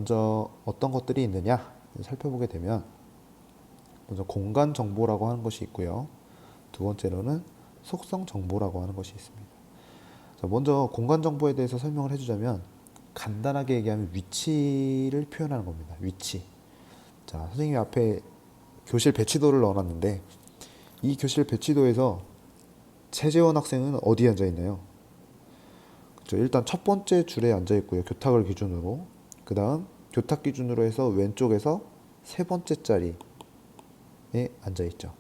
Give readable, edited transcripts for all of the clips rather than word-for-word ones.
먼저 어떤 것들이 있느냐 살펴보게 되면 먼저 공간 정보라고 하는 것이 있고요. 두 번째로는 속성 정보라고 하는 것이 있습니다. 자, 먼저 공간 정보에 대해서 설명을 해주자면 간단하게 얘기하면 위치를 표현하는 겁니다. 위치. 자, 선생님이 앞에 교실 배치도를 넣어놨는데 이 교실 배치도에서 최재원 학생은 어디에 앉아 있나요? 그렇죠. 일단 첫 번째 줄에 앉아 있고요. 교탁을 기준으로. 그 다음 교탁 기준으로 해서 왼쪽에서 세 번째 자리에 앉아 있죠.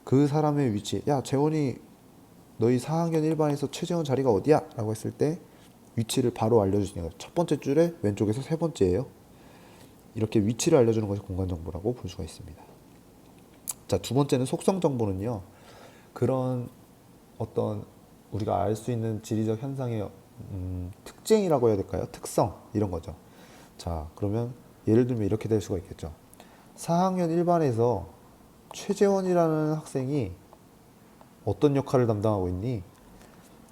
그 사람의 위치. 야, 재원이 너희 4학년 1반에서 최재원 자리가 어디야? 라고 했을 때 위치를 바로 알려주시는 거예요. 첫 번째 줄에 왼쪽에서 세 번째예요. 이렇게 위치를 알려주는 것이 공간 정보라고 볼 수가 있습니다. 자, 두 번째는 속성 정보는요. 그런 어떤 우리가 알 수 있는 지리적 현상의 특징이라고 해야 될까요? 특성 이런 거죠. 자, 그러면 예를 들면 이렇게 될 수가 있겠죠. 4학년 1반에서 최재원이라는 학생이 어떤 역할을 담당하고 있니?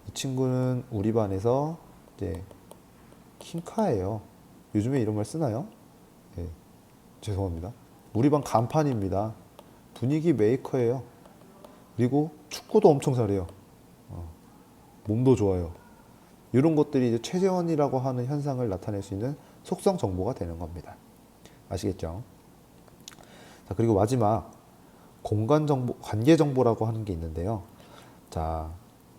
이 친구는 우리 반에서 이제 킹카예요. 요즘에 이런 말 쓰나요? 네, 죄송합니다. 우리 반 간판입니다. 분위기 메이커예요. 그리고 축구도 엄청 잘해요. 몸도 좋아요. 이런 것들이 이제 최재원이라고 하는 현상을 나타낼 수 있는 속성 정보가 되는 겁니다. 아시겠죠? 자, 그리고 마지막 공간 정보, 관계 정보라고 하는 게 있는데요. 자,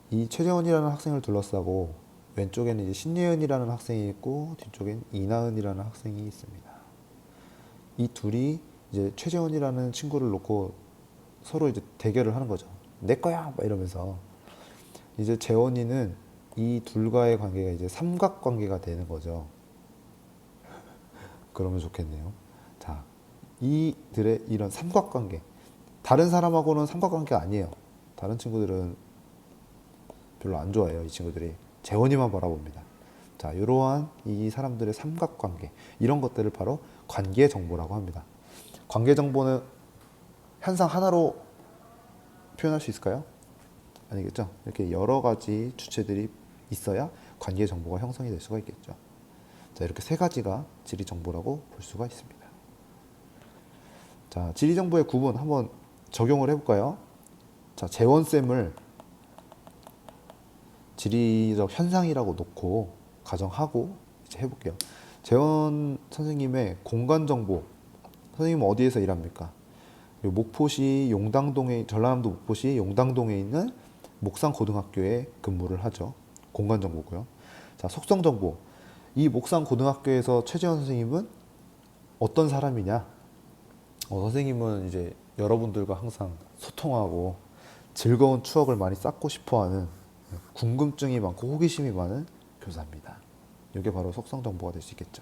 이 최재원이라는 학생을 둘러싸고 왼쪽에는 이제 신예은이라는 학생이 있고 뒤쪽엔 이나은이라는 학생이 있습니다. 이 둘이 이제 최재원이라는 친구를 놓고 서로 이제 대결을 하는 거죠. 내 거야! 막 이러면서. 이제 재원이는 이 둘과의 관계가 이제 삼각관계가 되는 거죠. 그러면 좋겠네요. 자, 이들의 이런 삼각관계. 다른 사람하고는 삼각관계가 아니에요. 다른 친구들은 별로 안 좋아해요. 이 친구들이. 재원이만 바라봅니다. 자, 이러한 이 사람들의 삼각관계. 이런 것들을 바로 관계 정보라고 합니다. 관계 정보는 현상 하나로 표현할 수 있을까요? 아니겠죠? 이렇게 여러 가지 주체들이 있어야 관계 정보가 형성이 될 수가 있겠죠. 자, 이렇게 세 가지가 지리 정보라고 볼 수가 있습니다. 자, 지리 정보의 구분 한번 적용을 해볼까요? 자, 재원쌤을 지리적 현상이라고 놓고 가정하고 이제 해볼게요. 재원 선생님의 공간 정보, 선생님은 어디에서 일합니까? 목포시 용당동에, 전라남도 목포시 용당동에 있는 목상고등학교에 근무를 하죠. 공간 정보고요. 자, 속성 정보. 이 목상고등학교에서 최재원 선생님은 어떤 사람이냐? 선생님은 이제 여러분들과 항상 소통하고 즐거운 추억을 많이 쌓고 싶어하는 궁금증이 많고 호기심이 많은 교사입니다. 이게 바로 속성 정보가 될 수 있겠죠.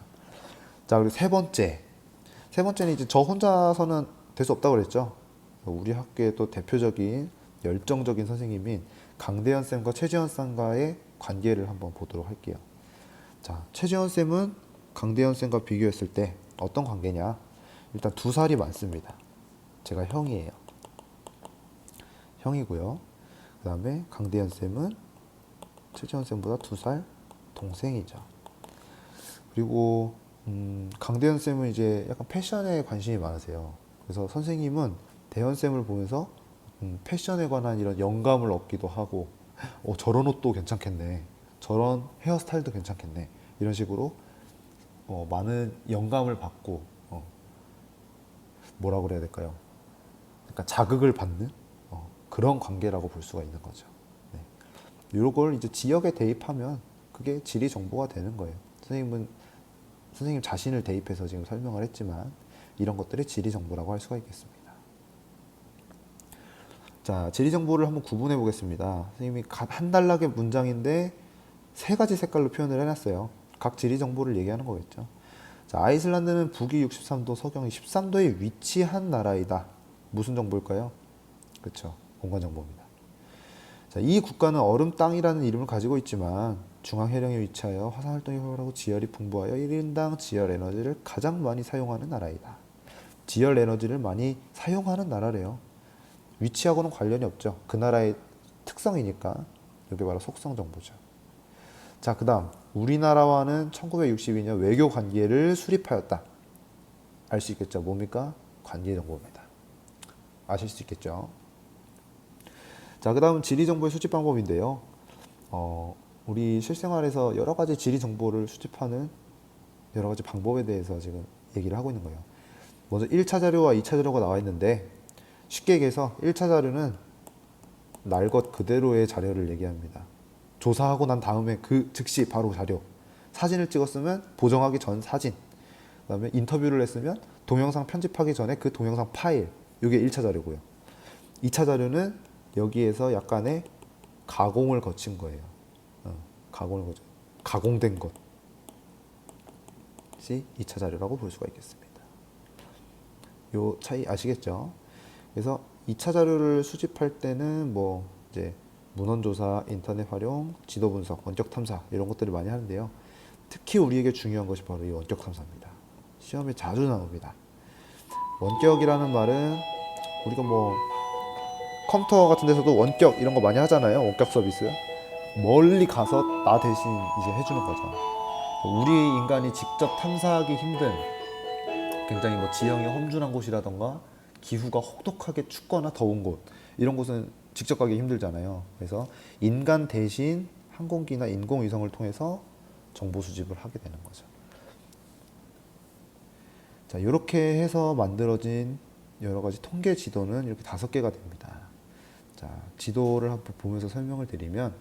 자, 그리고 세 번째. 세 번째는 이제 저 혼자서는 될 수 없다고 그랬죠. 우리 학교의 또 대표적인 열정적인 선생님인 강대현 쌤과 최재원 쌤과의 관계를 한번 보도록 할게요. 자, 최재원 쌤은 강대현 쌤과 비교했을 때 어떤 관계냐? 일단 2살이 많습니다. 제가 형이에요. 형이고요. 그 다음에 강대현 쌤은 최재원 쌤보다 2살 동생이죠. 그리고 강대현 쌤은 이제 약간 패션에 관심이 많으세요. 그래서 선생님은 대현 쌤을 보면서 패션에 관한 이런 영감을 얻기도 하고, 저런 옷도 괜찮겠네, 저런 헤어스타일도 괜찮겠네, 이런 식으로 많은 영감을 받고 뭐라고 그래야 될까요? 그러니까 자극을 받는 그런 관계라고 볼 수가 있는 거죠. 네. 이런 걸 이제 지역에 대입하면 그게 지리 정보가 되는 거예요. 선생님 자신을 대입해서 지금 설명을 했지만 이런 것들이 지리 정보라고 할 수가 있겠습니다. 자, 지리 정보를 한번 구분해 보겠습니다. 선생님이 한 단락의 문장인데 세 가지 색깔로 표현을 해놨어요. 각 지리 정보를 얘기하는 거겠죠. 자, 아이슬란드는 북위 63도, 서경이 13도에 위치한 나라이다. 무슨 정보일까요? 그렇죠. 공간 정보입니다. 자, 이 국가는 얼음 땅이라는 이름을 가지고 있지만 중앙 해령에 위치하여 화산 활동이 활발하고 지열이 풍부하여 1인당 지열 에너지를 가장 많이 사용하는 나라이다. 지열 에너지를 많이 사용하는 나라래요. 위치하고는 관련이 없죠. 그 나라의 특성이니까. 이게 바로 속성 정보죠. 자, 그 다음 우리나라와는 1962년 외교 관계를 수립하였다. 알 수 있겠죠. 뭡니까? 관계 정보입니다. 아실 수 있겠죠. 자, 그 다음 지리 정보의 수집 방법인데요. 우리 실생활에서 여러 가지 지리 정보를 수집하는 여러 가지 방법에 대해서 지금 얘기를 하고 있는 거예요. 먼저 1차 자료와 2차 자료가 나와 있는데, 쉽게 얘기해서 1차 자료는 날 것 그대로의 자료를 얘기합니다. 조사하고 난 다음에 그 즉시 바로 자료. 사진을 찍었으면 보정하기 전 사진. 그 다음에 인터뷰를 했으면 동영상 편집하기 전에 그 동영상 파일. 이게 1차 자료고요. 2차 자료는 여기에서 약간의 가공을 거친 거예요. 가공된 것이 2차 자료라고 볼 수가 있겠습니다. 요 차이 아시겠죠? 그래서 2차 자료를 수집할 때는 뭐 이제 문헌조사, 인터넷 활용, 지도 분석, 원격 탐사 이런 것들을 많이 하는데요. 특히 우리에게 중요한 것이 바로 이 원격 탐사입니다. 시험에 자주 나옵니다. 원격이라는 말은 우리가 뭐 컴퓨터 같은 데서도 원격 이런 거 많이 하잖아요. 원격 서비스. 멀리 가서 나 대신 이제 해주는 거죠. 우리 인간이 직접 탐사하기 힘든 굉장히 뭐 지형이 험준한 곳이라던가 기후가 혹독하게 춥거나 더운 곳 이런 곳은 직접 가기 힘들잖아요. 그래서 인간 대신 항공기나 인공위성을 통해서 정보 수집을 하게 되는 거죠. 자, 이렇게 해서 만들어진 여러 가지 통계 지도는 이렇게 5개가 됩니다. 자, 지도를 한번 보면서 설명을 드리면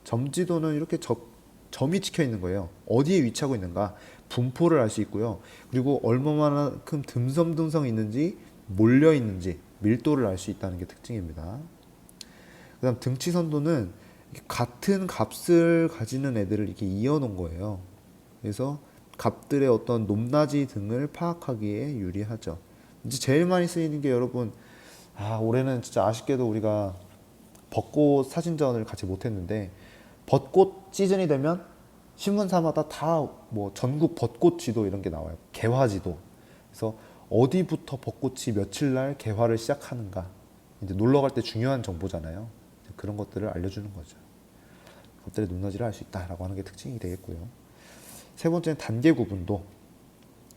점지도는 이렇게 점이 찍혀 있는 거예요. 어디에 위치하고 있는가 분포를 알 수 있고요. 그리고 얼마만큼 듬성듬성 있는지 몰려 있는지 밀도를 알 수 있다는 게 특징입니다. 그 다음 등치선도는 같은 값을 가지는 애들을 이렇게 이어 놓은 거예요. 그래서 값들의 어떤 높낮이 등을 파악하기에 유리하죠. 이제 제일 많이 쓰이는 게 여러분, 올해는 진짜 아쉽게도 우리가 벚꽃 사진전을 같이 못했는데, 벚꽃 시즌이 되면 신문사마다 다 뭐 전국 벚꽃 지도 이런 게 나와요. 개화 지도. 그래서 어디부터 벚꽃이 며칠 날 개화를 시작하는가. 이제 놀러 갈 때 중요한 정보잖아요. 그런 것들을 알려주는 거죠. 값들의 높낮이를 알 수 있다라고 하는 게 특징이 되겠고요. 세 번째는 단계 구분도.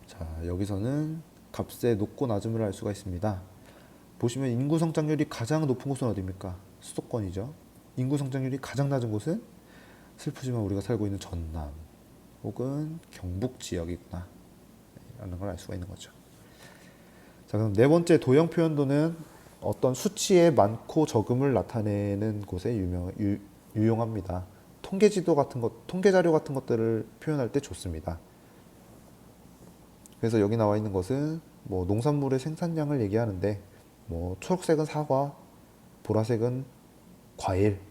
자, 여기서는 값의 높고 낮음을 알 수가 있습니다. 보시면 인구 성장률이 가장 높은 곳은 어디입니까? 수도권이죠. 인구 성장률이 가장 낮은 곳은 슬프지만 우리가 살고 있는 전남 혹은 경북 지역이구나 라는 걸 알 수가 있는 거죠. 자, 그럼 네 번째 도형 표현도는 어떤 수치의 많고 적음을 나타내는 곳에 유용합니다. 통계 지도 같은 것, 통계 자료 같은 것들을 표현할 때 좋습니다. 그래서 여기 나와 있는 것은 뭐 농산물의 생산량을 얘기하는데, 뭐 초록색은 사과, 보라색은 과일,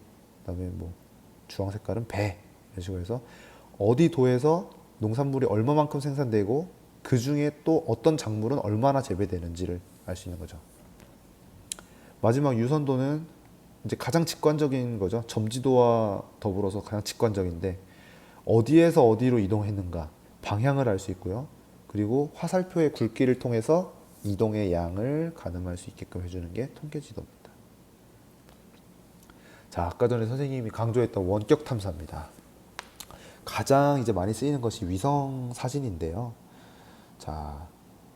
그다음에 뭐 주황 색깔은 배, 이런 식으로 해서 어디 도에서 농산물이 얼마만큼 생산되고 그 중에 또 어떤 작물은 얼마나 재배되는지를 알 수 있는 거죠. 마지막 유선도는 이제 가장 직관적인 거죠. 점지도와 더불어서 가장 직관적인데, 어디에서 어디로 이동했는가 방향을 알 수 있고요. 그리고 화살표의 굵기를 통해서 이동의 양을 가늠할 수 있게끔 해주는 게 통계지도입니다. 자, 아까 전에 선생님이 강조했던 원격 탐사입니다. 가장 이제 많이 쓰이는 것이 위성 사진인데요. 자,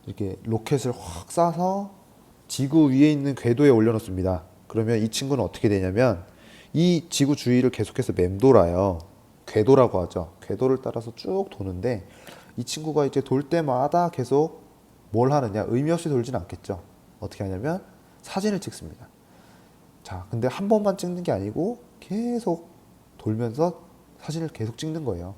이렇게 로켓을 확 쏴서 지구 위에 있는 궤도에 올려놓습니다. 그러면 이 친구는 어떻게 되냐면 이 지구 주위를 계속해서 맴돌아요. 궤도라고 하죠. 궤도를 따라서 쭉 도는데, 이 친구가 이제 돌 때마다 계속 뭘 하느냐, 의미 없이 돌진 않겠죠. 어떻게 하냐면 사진을 찍습니다. 자, 근데 한 번만 찍는 게 아니고 계속 돌면서 사진을 계속 찍는 거예요.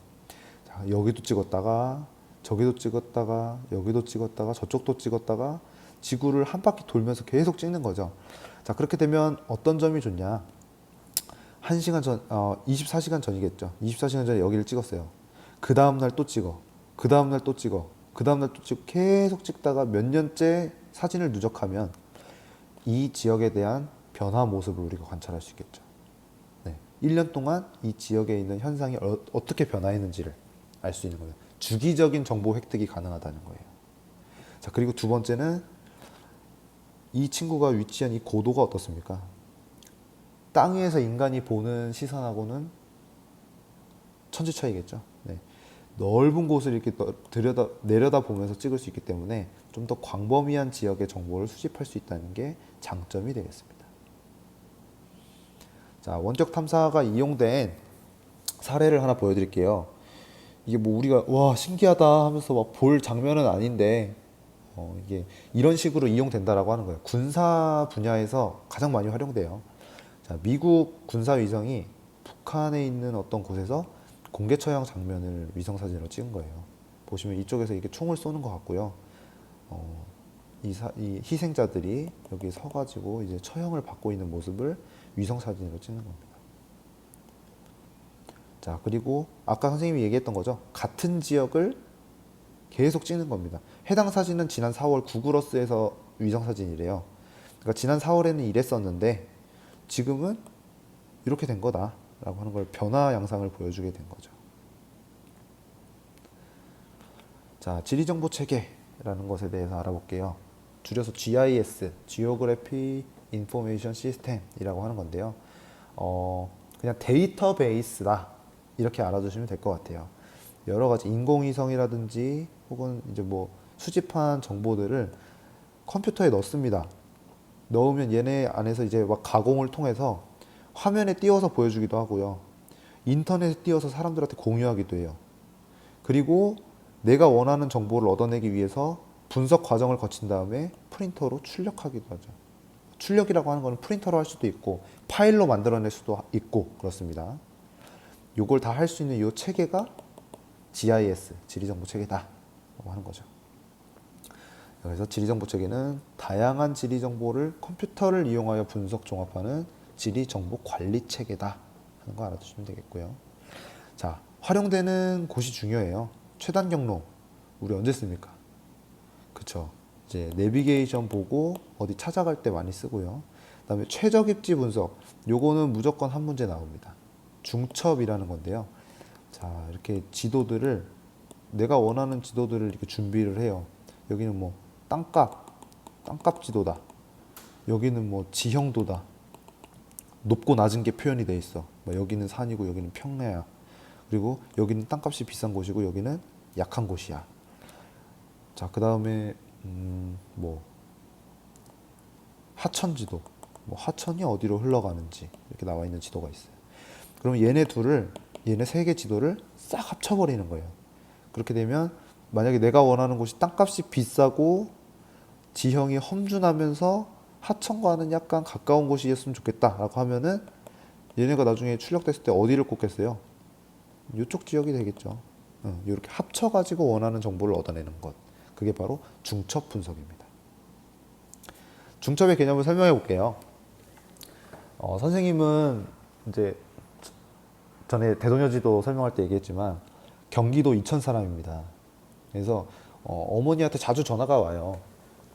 자, 여기도 찍었다가 저기도 찍었다가 여기도 찍었다가 저쪽도 찍었다가 지구를 한 바퀴 돌면서 계속 찍는 거죠. 자, 그렇게 되면 어떤 점이 좋냐? 1시간 전, 24시간 전이겠죠. 24시간 전에 여기를 찍었어요. 그 다음날 또 찍어. 그 다음날 또 찍어. 그 다음날 또 찍고 계속 찍다가 몇 년째 사진을 누적하면 이 지역에 대한 변화 모습을 우리가 관찰할 수 있겠죠. 네. 1년 동안 이 지역에 있는 현상이 어떻게 변화했는지를 알 수 있는 거예요. 주기적인 정보 획득이 가능하다는 거예요. 자, 그리고 두 번째는 이 친구가 위치한 이 고도가 어떻습니까? 땅 위에서 인간이 보는 시선하고는 천지 차이겠죠. 네. 넓은 곳을 이렇게 내려다 보면서 찍을 수 있기 때문에 좀 더 광범위한 지역의 정보를 수집할 수 있다는 게 장점이 되겠습니다. 자, 원격 탐사가 이용된 사례를 하나 보여드릴게요. 이게 뭐 우리가 와 신기하다 하면서 막 볼 장면은 아닌데 이게 이런 식으로 이용된다라고 하는 거예요. 군사 분야에서 가장 많이 활용돼요. 자, 미국 군사 위성이 북한에 있는 어떤 곳에서 공개 처형 장면을 위성 사진으로 찍은 거예요. 보시면 이쪽에서 이렇게 총을 쏘는 것 같고요. 이 희생자들이 여기 서가지고 이제 처형을 받고 있는 모습을 위성 사진으로 찍는 겁니다. 자, 그리고 아까 선생님이 얘기했던 거죠. 같은 지역을 계속 찍는 겁니다. 해당 사진은 지난 4월 구글어스에서 위성 사진이래요. 그러니까 지난 4월에는 이랬었는데 지금은 이렇게 된 거다라고 하는 걸 변화 양상을 보여주게 된 거죠. 자, 지리정보 체계라는 것에 대해서 알아볼게요. 줄여서 GIS, Geography Information System이라고 하는 건데요. 그냥 데이터베이스다 이렇게 알아두시면 될 것 같아요. 여러 가지 인공위성이라든지 혹은 이제 뭐 수집한 정보들을 컴퓨터에 넣습니다. 넣으면 얘네 안에서 이제 막 가공을 통해서 화면에 띄워서 보여주기도 하고요. 인터넷에 띄워서 사람들한테 공유하기도 해요. 그리고 내가 원하는 정보를 얻어내기 위해서 분석 과정을 거친 다음에 프린터로 출력하기도 하죠. 출력이라고 하는 거는 프린터로 할 수도 있고 파일로 만들어낼 수도 있고 그렇습니다. 요걸 다 할 수 있는 요 체계가 GIS, 지리정보 체계다 라고 하는 거죠. 그래서 지리정보 체계는 다양한 지리정보를 컴퓨터를 이용하여 분석 종합하는 지리정보 관리 체계다 하는 거 알아두시면 되겠고요. 자, 활용되는 곳이 중요해요. 최단 경로 우리 언제 씁니까? 그쵸, 이제 내비게이션 보고 어디 찾아갈 때 많이 쓰고요. 그 다음에 최적 입지 분석, 요거는 무조건 한 문제 나옵니다. 중첩이라는 건데요. 자, 이렇게 지도들을 내가 원하는 지도들을 이렇게 준비를 해요. 여기는 뭐 땅값 지도다. 여기는 뭐 지형도다. 높고 낮은 게 표현이 돼 있어. 뭐 여기는 산이고 여기는 평야야. 그리고 여기는 땅값이 비싼 곳이고 여기는 약한 곳이야. 자, 그 다음에 뭐 하천 지도. 뭐 하천이 어디로 흘러가는지 이렇게 나와 있는 지도가 있어요. 그럼 얘네 세 개 지도를 싹 합쳐버리는 거예요. 그렇게 되면 만약에 내가 원하는 곳이 땅값이 비싸고 지형이 험준하면서 하천과는 약간 가까운 곳이었으면 좋겠다라고 하면은 얘네가 나중에 출력됐을 때 어디를 꼽겠어요? 이쪽 지역이 되겠죠. 이렇게 합쳐가지고 원하는 정보를 얻어내는 것. 그게 바로 중첩 분석입니다. 중첩의 개념을 설명해 볼게요. 선생님은 이제 전에 대동여지도 설명할 때 얘기했지만 경기도 이천 사람입니다. 그래서 어머니한테 자주 전화가 와요.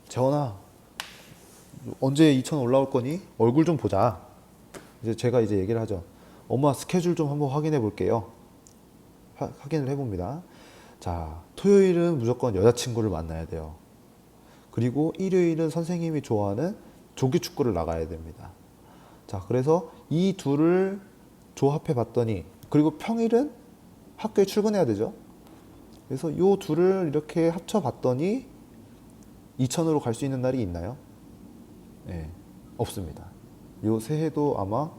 재원아, 언제 이천 올라올 거니? 얼굴 좀 보자. 이제 제가 이제 얘기를 하죠. 엄마 스케줄 좀 한번 확인해 볼게요. 확인을 해봅니다. 자, 토요일은 무조건 여자친구를 만나야 돼요. 그리고 일요일은 선생님이 좋아하는 조기 축구를 나가야 됩니다. 자, 그래서 이 둘을 조합해 봤더니, 그리고 평일은 학교에 출근해야 되죠. 그래서 이 둘을 이렇게 합쳐 봤더니 이천으로 갈 수 있는 날이 있나요? 네, 없습니다. 요 새해도 아마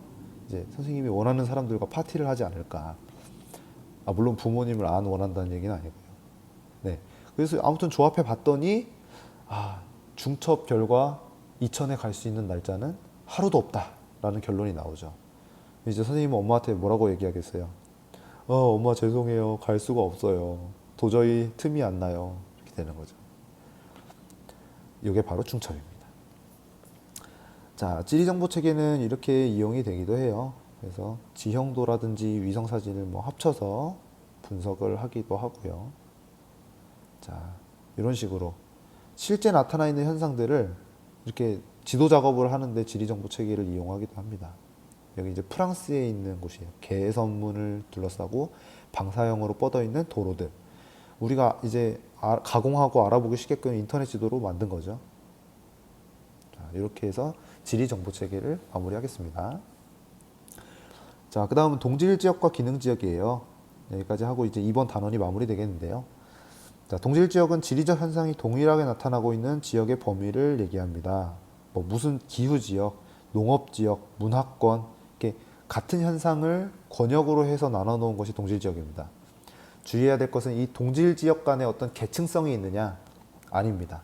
이제 선생님이 원하는 사람들과 파티를 하지 않을까. 물론 부모님을 안 원한다는 얘기는 아니고요. 네, 그래서 아무튼 조합해 봤더니 중첩 결과 이천에 갈 수 있는 날짜는 하루도 없다라는 결론이 나오죠. 이제 선생님은 엄마한테 뭐라고 얘기하겠어요? 엄마 죄송해요. 갈 수가 없어요. 도저히 틈이 안 나요. 이렇게 되는 거죠. 이게 바로 중첩입니다. 자, 지리정보 체계는 이렇게 이용이 되기도 해요. 그래서 지형도라든지 위성사진을 뭐 합쳐서 분석을 하기도 하고요. 자, 이런 식으로 실제 나타나 있는 현상들을 이렇게 지도 작업을 하는데 지리정보 체계를 이용하기도 합니다. 여기 이제 프랑스에 있는 곳이에요. 개선문을 둘러싸고 방사형으로 뻗어 있는 도로들. 우리가 이제 가공하고 알아보기 쉽게끔 인터넷 지도로 만든 거죠. 자, 이렇게 해서 지리정보 체계를 마무리하겠습니다. 자, 그 다음은 동질 지역과 기능 지역이에요. 여기까지 하고 이제 이번 단원이 마무리되겠는데요. 자, 동질 지역은 지리적 현상이 동일하게 나타나고 있는 지역의 범위를 얘기합니다. 뭐 무슨 기후 지역, 농업 지역, 문화권 이렇게 같은 현상을 권역으로 해서 나눠 놓은 것이 동질 지역입니다. 주의해야 될 것은 이 동질 지역 간에 어떤 계층성이 있느냐? 아닙니다.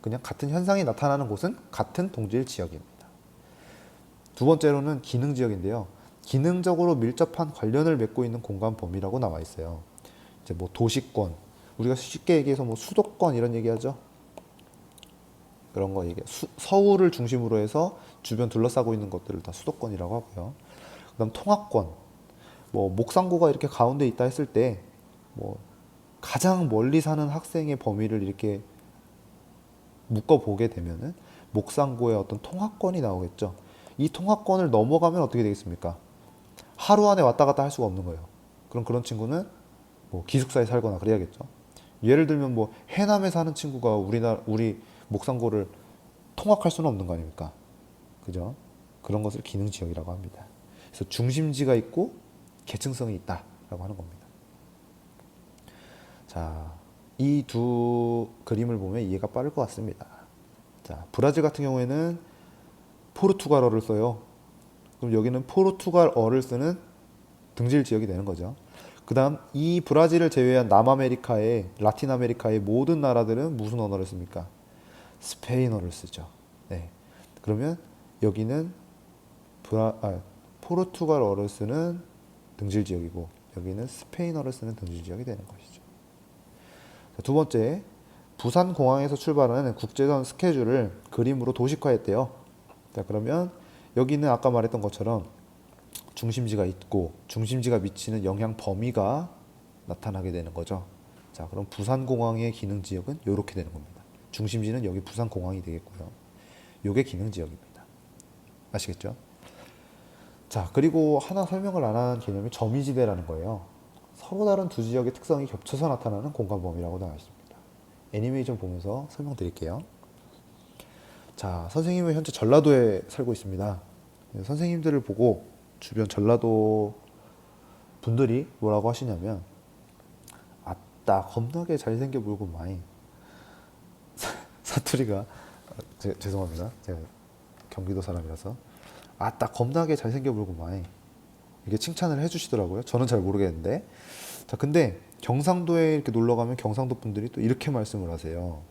그냥 같은 현상이 나타나는 곳은 같은 동질 지역입니다. 두 번째로는 기능 지역인데요. 기능적으로 밀접한 관련을 맺고 있는 공간 범위라고 나와 있어요. 이제 뭐 도시권, 우리가 쉽게 얘기해서 뭐 수도권 이런 얘기하죠. 그런 거 얘기. 서울을 중심으로 해서 주변 둘러싸고 있는 것들을 다 수도권이라고 하고요. 그다음 통합권, 뭐 목상고가 이렇게 가운데 있다 했을 때 뭐 가장 멀리 사는 학생의 범위를 이렇게 묶어 보게 되면은 목상고의 어떤 통합권이 나오겠죠. 이 통합권을 넘어가면 어떻게 되겠습니까? 하루 안에 왔다 갔다 할 수가 없는 거예요. 그럼 그런 친구는 뭐 기숙사에 살거나 그래야겠죠. 예를 들면 뭐 해남에 사는 친구가 우리 목상고를 통학할 수는 없는 거 아닙니까? 그죠? 그런 것을 기능 지역이라고 합니다. 그래서 중심지가 있고 계층성이 있다라고 하는 겁니다. 자, 이 두 그림을 보면 이해가 빠를 것 같습니다. 자, 브라질 같은 경우에는 포르투갈어를 써요. 그럼 여기는 포르투갈어를 쓰는 등질 지역이 되는 거죠. 그 다음 이 브라질을 제외한 남아메리카의 라틴 아메리카의 모든 나라들은 무슨 언어를 씁니까? 스페인어를 쓰죠. 네. 그러면 여기는 포르투갈어를 쓰는 등질 지역이고 여기는 스페인어를 쓰는 등질 지역이 되는 것이죠. 자, 두 번째, 부산 공항에서 출발하는 국제선 스케줄을 그림으로 도식화했대요. 자, 그러면 여기는 아까 말했던 것처럼 중심지가 있고 중심지가 미치는 영향 범위가 나타나게 되는 거죠. 자, 그럼 부산공항의 기능 지역은 이렇게 되는 겁니다. 중심지는 여기 부산공항이 되겠고요. 요게 기능 지역입니다. 아시겠죠? 자, 그리고 하나 설명을 안 한 개념이 점이지대라는 거예요. 서로 다른 두 지역의 특성이 겹쳐서 나타나는 공간 범위라고 나와 있습니다. 애니메이션 보면서 설명드릴게요. 자, 선생님은 현재 전라도에 살고 있습니다. 선생님들을 보고 주변 전라도 분들이 뭐라고 하시냐면 아따 겁나게 잘생겨 보이고 많이 사투리가 죄송합니다. 제가 경기도 사람이라서 아따 겁나게 잘생겨 보이고 많이 이게 칭찬을 해주시더라고요. 저는 잘 모르겠는데 자, 근데 경상도에 이렇게 놀러 가면 경상도 분들이 또 이렇게 말씀을 하세요.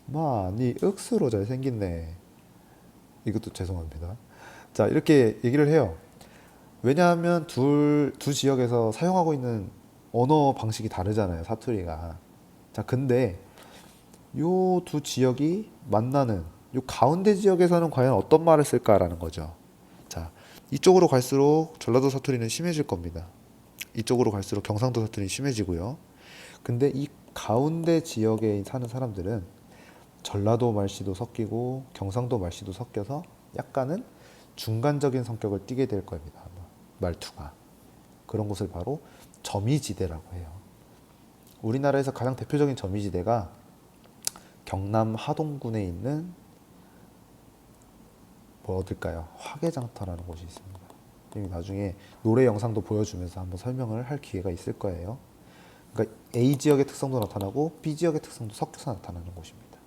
마, 니 억수로 잘생겼네. 이것도 죄송합니다. 자, 이렇게 얘기를 해요. 왜냐하면 두 지역에서 사용하고 있는 언어 방식이 다르잖아요. 사투리가. 자, 근데 요 두 지역이 만나는 요 가운데 지역에서는 과연 어떤 말을 쓸까라는 거죠. 자, 이쪽으로 갈수록 전라도 사투리는 심해질 겁니다. 이쪽으로 갈수록 경상도 사투리는 심해지고요. 근데 이 가운데 지역에 사는 사람들은 전라도 말씨도 섞이고 경상도 말씨도 섞여서 약간은 중간적인 성격을 띠게 될 겁니다. 말투가. 그런 곳을 바로 점이지대라고 해요. 우리나라에서 가장 대표적인 점이지대가 경남 하동군에 있는 뭐 어딜까요? 화개장터라는 곳이 있습니다. 나중에 노래 영상도 보여주면서 한번 설명을 할 기회가 있을 거예요. 그러니까 A 지역의 특성도 나타나고 B 지역의 특성도 섞여서 나타나는 곳입니다.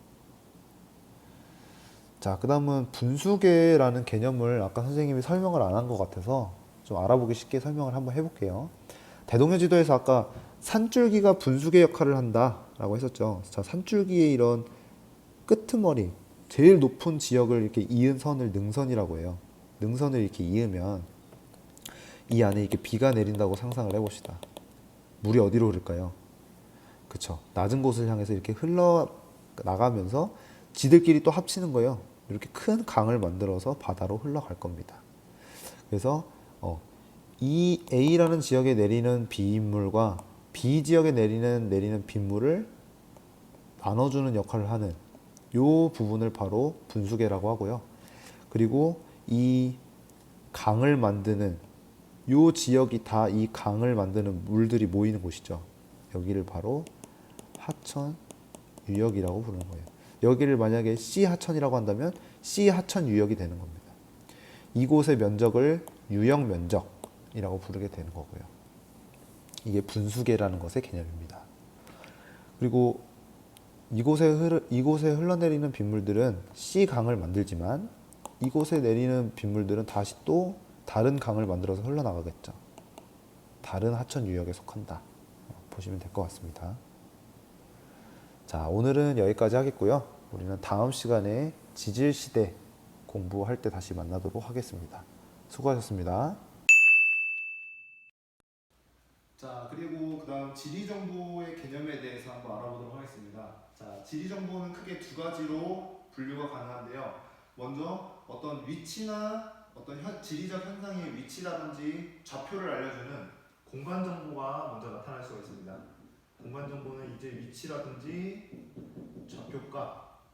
자, 그 다음은 분수계라는 개념을 아까 선생님이 설명을 안 한 것 같아서 좀 알아보기 쉽게 설명을 한번 해볼게요. 대동여 지도에서 아까 산줄기가 분수계 역할을 한다라고 했었죠. 자, 산줄기의 이런 끄트머리, 제일 높은 지역을 이렇게 이은 선을 능선이라고 해요. 능선을 이렇게 이으면 이 안에 이렇게 비가 내린다고 상상을 해봅시다. 물이 어디로 흐를까요? 그쵸. 낮은 곳을 향해서 이렇게 흘러나가면서 지들끼리 또 합치는 거예요. 이렇게 큰 강을 만들어서 바다로 흘러갈 겁니다. 그래서 이 A라는 지역에 내리는 비인물과 B 지역에 내리는 빗물을 나눠주는 역할을 하는 요 부분을 바로 분수계라고 하고요. 그리고 이 강을 만드는 요 지역이 다 이 강을 만드는 물들이 모이는 곳이죠. 여기를 바로 하천 유역이라고 부르는 거예요. 여기를 만약에 C 하천이라고 한다면 C 하천 유역이 되는 겁니다. 이곳의 면적을 유역 면적이라고 부르게 되는 거고요. 이게 분수계라는 것의 개념입니다. 그리고 이곳에 흘러내리는 빗물들은 C강을 만들지만 이곳에 내리는 빗물들은 다시 또 다른 강을 만들어서 흘러나가겠죠. 다른 하천 유역에 속한다. 보시면 될 것 같습니다. 자, 오늘은 여기까지 하겠고요. 우리는 다음 시간에 지질시대 공부할 때 다시 만나도록 하겠습니다. 수고하셨습니다. 자, 그리고 그 다음 지리정보의 개념에 대해서 한번 알아보도록 하겠습니다. 자, 지리정보는 크게 두 가지로 분류가 가능한데요. 먼저 어떤 위치나 어떤 지리적 현상의 위치라든지 좌표를 알려주는 공간정보가 먼저 나타날 수가 있습니다. 공간정보는 이제 위치라든지 좌표값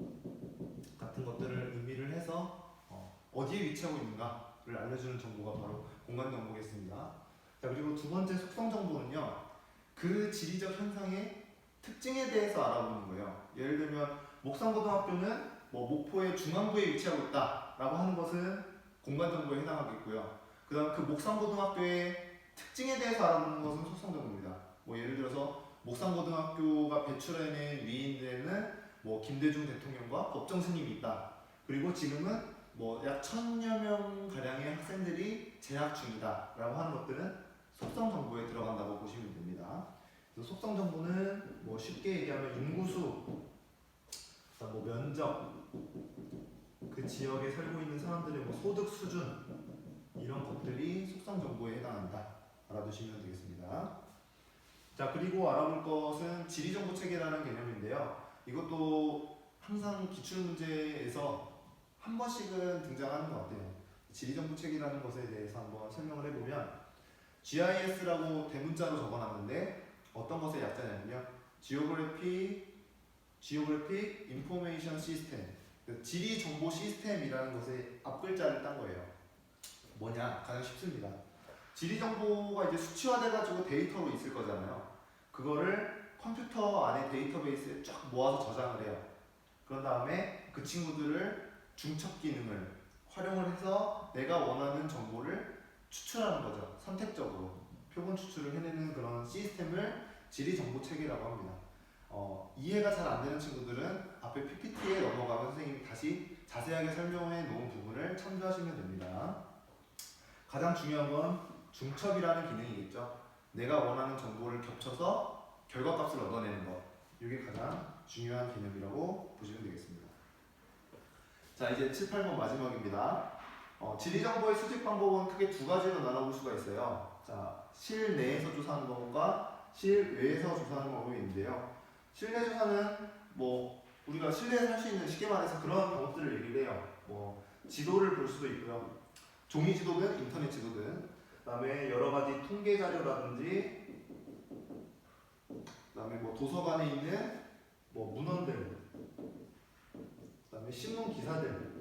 같은 것들을 의미를 해서 어디에 위치하고 있는가를 알려주는 정보가 바로 공간정보겠습니다. 자, 그리고 두 번째 속성 정보는요, 그 지리적 현상의 특징에 대해서 알아보는 거예요. 예를 들면 목산고등학교는 뭐 목포의 중앙부에 위치하고 있다라고 하는 것은 공간 정보에 해당하겠고요. 그다음 그 목산고등학교의 특징에 대해서 알아보는 것은 속성 정보입니다. 뭐 예를 들어서 목산고등학교가 배출해낸 위인들에는 뭐 김대중 대통령과 법정 스님이 있다. 그리고 지금은 뭐 약 1000여 명 가량의 학생들이 재학 중이다라고 하는 것들은 속성 정보에 들어간다고 보시면 됩니다. 그래서 속성 정보는 뭐 쉽게 얘기하면 인구수, 뭐 면적, 그 지역에 살고 있는 사람들의 뭐 소득 수준 이런 것들이 속성 정보에 해당한다. 알아두시면 되겠습니다. 자, 그리고 알아볼 것은 지리정보 체계라는 개념인데요. 이것도 항상 기출문제에서 한 번씩은 등장하는 것 같아요. 지리정보 체계라는 것에 대해서 한번 설명을 해보면 GIS라고 대문자로 적어놨는데 어떤 것의 약자냐면요. Geographic Information System, 지리 정보 시스템이라는 것의 앞글자를 딴 거예요. 뭐냐? 가장 쉽습니다. 지리 정보가 이제 수치화돼가지고 데이터로 있을 거잖아요. 그거를 컴퓨터 안에 데이터베이스에 쫙 모아서 저장을 해요. 그런 다음에 그 친구들을 중첩 기능을 활용을 해서 내가 원하는 정보를 추출하는 거죠. 선택적으로 표본 추출을 해내는 그런 시스템을 지리정보체계라고 합니다. 이해가 잘 안 되는 친구들은 앞에 PPT에 넘어가면 선생님이 다시 자세하게 설명해 놓은 부분을 참조하시면 됩니다. 가장 중요한 건 중첩이라는 기능이겠죠. 내가 원하는 정보를 겹쳐서 결과값을 얻어내는 것. 이게 가장 중요한 개념이라고 보시면 되겠습니다. 자, 이제 7, 8번 마지막입니다. 지리정보의 수집 방법은 크게 두 가지로 나눠볼 수가 있어요. 자, 실내에서 조사하는 방법과 실외에서 조사하는 방법이 있는데요. 실내 조사는 뭐 우리가 실내에서 할 수 있는, 쉽게 말해서 그런 방법들을 얘기를 해요. 뭐 지도를 볼 수도 있고요. 종이 지도든 인터넷 지도든, 그다음에 여러 가지 통계 자료라든지, 그다음에 뭐 도서관에 있는 뭐 문헌들, 그다음에 신문 기사들,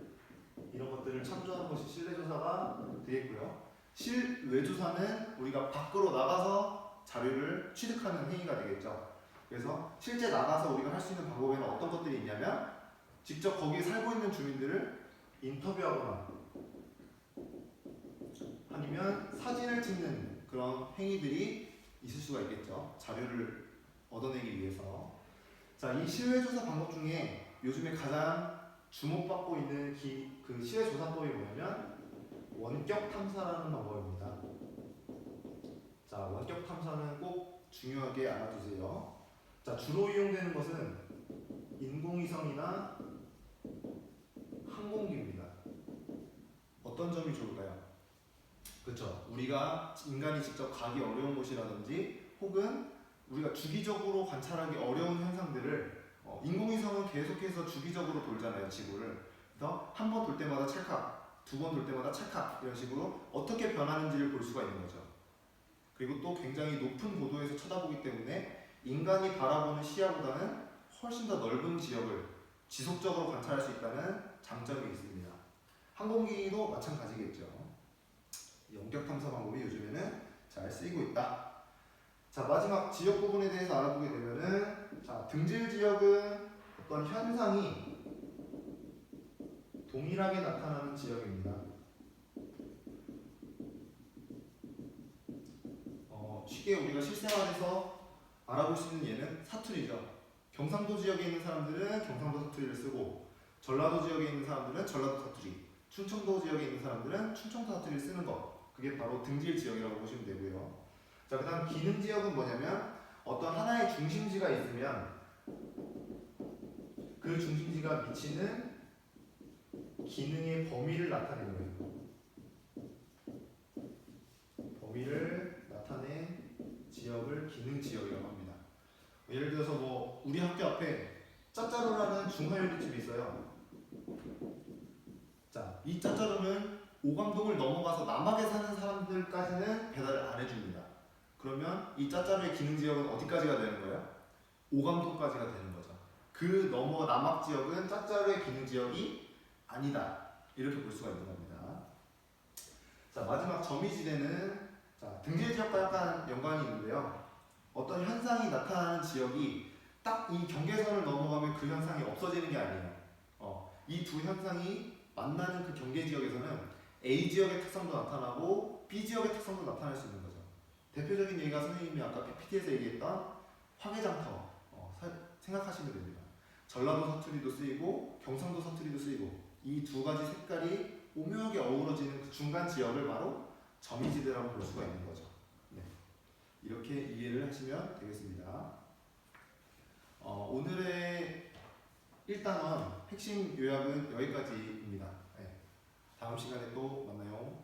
이런 것들을 참조하는 것이 실내조사가 되겠고요. 실외조사는 우리가 밖으로 나가서 자료를 취득하는 행위가 되겠죠. 그래서 실제 나가서 우리가 할 수 있는 방법에는 어떤 것들이 있냐면 직접 거기에 살고 있는 주민들을 인터뷰하거나 아니면 사진을 찍는 그런 행위들이 있을 수가 있겠죠. 자료를 얻어내기 위해서. 자, 이 실외조사 방법 중에 요즘에 가장 주목받고 있는 그 실외조사법이 뭐냐면 원격 탐사라는 방법입니다. 자, 원격 탐사는 꼭 중요하게 알아두세요. 자, 주로 이용되는 것은 인공위성이나 항공기입니다. 어떤 점이 좋을까요? 그렇죠. 우리가 인간이 직접 가기 어려운 곳이라든지 혹은 우리가 주기적으로 관찰하기 어려운 현상들을 인공위성은 계속해서 주기적으로 돌잖아요, 지구를. 그래서 한 번 돌 때마다 찰칵, 두 번 돌 때마다 찰칵, 이런 식으로 어떻게 변하는지를 볼 수가 있는 거죠. 그리고 또 굉장히 높은 고도에서 쳐다보기 때문에 인간이 바라보는 시야보다는 훨씬 더 넓은 지역을 지속적으로 관찰할 수 있다는 장점이 있습니다. 항공기도 마찬가지겠죠. 원격 탐사 방법이 요즘에는 잘 쓰이고 있다. 자, 마지막 지역 부분에 대해서 알아보게 되면은, 자, 등질 지역은 어떤 현상이 동일하게 나타나는 지역입니다. 쉽게 우리가 실생활에서 알아볼 수 있는 예는 사투리죠. 경상도 지역에 있는 사람들은 경상도 사투리를 쓰고, 전라도 지역에 있는 사람들은 전라도 사투리, 충청도 지역에 있는 사람들은 충청도 사투리를 쓰는 것. 그게 바로 등질 지역이라고 보시면 되고요. 자, 그 다음 기능 지역은 뭐냐면 어떤 하나의 중심지가 있으면 그 중심지가 미치는 기능의 범위를 나타내는 거예요. 범위를 나타낸 지역을 기능 지역이라고 합니다. 예를 들어서 뭐 우리 학교 앞에 짜짜루라는 중화요리집이 있어요. 자, 이 짜짜루는 오감동을 넘어가서 남학에 사는 사람들까지는 배달을 안 해줍니다. 그러면 이 짜짜루의 기능 지역은 어디까지가 되는 거예요? 오감동까지가 되는 거죠. 그 넘어 남학 지역은 짜짜루의 기능 지역이 아니다. 이렇게 볼 수가 있는 겁니다. 자, 마지막 점이지대는 자, 등질 지역과 약간 연관이 있는데요. 어떤 현상이 나타나는 지역이 딱 이 경계선을 넘어가면 그 현상이 없어지는 게 아니에요. 이 두 현상이 만나는 그 경계 지역에서는 A 지역의 특성도 나타나고 B 지역의 특성도 나타날 수 있는 거죠. 대표적인 예가 선생님이 아까 PPT에서 얘기했던 화개장터 생각하시면 됩니다. 전라도 사투리도 쓰이고 경상도 사투리도 쓰이고 이 두 가지 색깔이 오묘하게 어우러지는 그 중간 지역을 바로 점이지대라고 볼 수가 있는 거죠. 네. 이렇게 이해를 하시면 되겠습니다. 오늘의 1단원 핵심 요약은 여기까지입니다. 네. 다음 시간에 또 만나요.